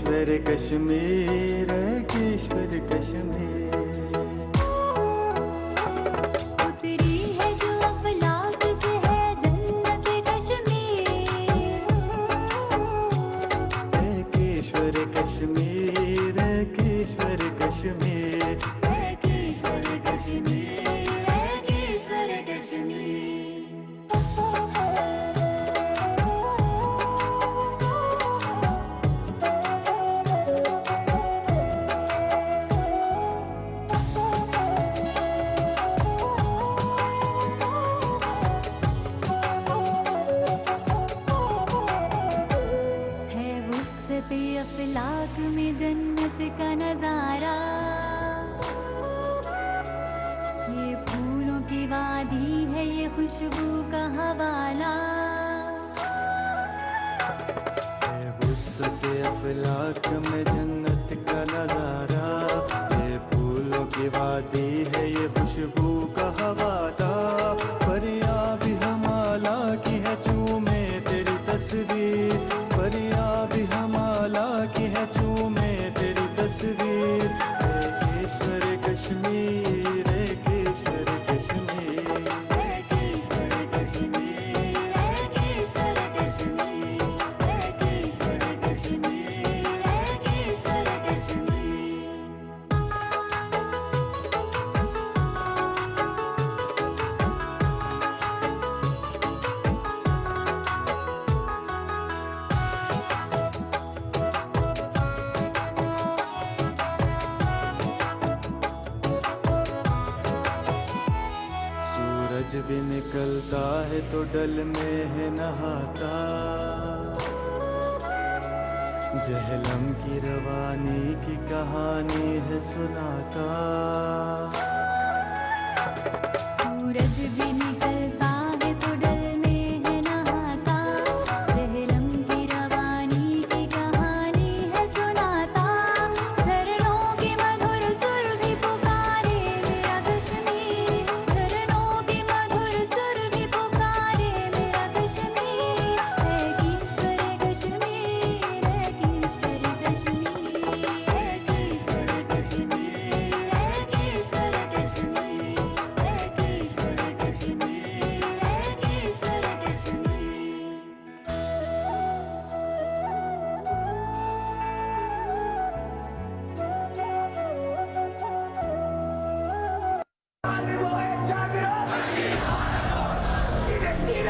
केश्वर कश्मीर, केश्वर कश्मीर। उतरी है जो अफलाक से है जन्नत कश्मीर। केश्वर कश्मीर, केश्वर कश्मीर, केश्वर कश्मीर, केश्वर कश्मीर। है वुसअत अफलाक में जन्नत का नजारा। ये फूलों की वादी है, ये खुशबू का हवाला। वुसअत अफलाक में जन्नत का नजारा, ये फूलों की वादी है, ये खुशबू का हवाला। परिया भी हमाला की है चूमे तेरी तस्वीर, परिया भी हमाला की है चूमे तेरी तस्वीर। केश्वर कश्मीर, केश्वर कश्मीर, केश्वर कश्मीर, केश्वर कश्मीर, केश्वर कश्मीर, केश्वर कश्मीर। सूरज भी निकलता है तो डल में है नहाता, जहलम की रवानी की कहानी है सुनाता। सूरज भी निकलता है तो डल में है नहाता, जहलम की रवानी की कहानी है सुनाता। झरनों के मधुर सुर भी पुकारे मेरा कश्मीर, झरनों के मधुर सुर भी पुकारे मेरा कश्मीर। है केश्वर कश्मीर, है केश्वर कश्मीर, है केश्वर कश्मीर, है केश्वर कश्मीर, है केश्वर कश्मीर, है केश्वर कश्मीर। Direttive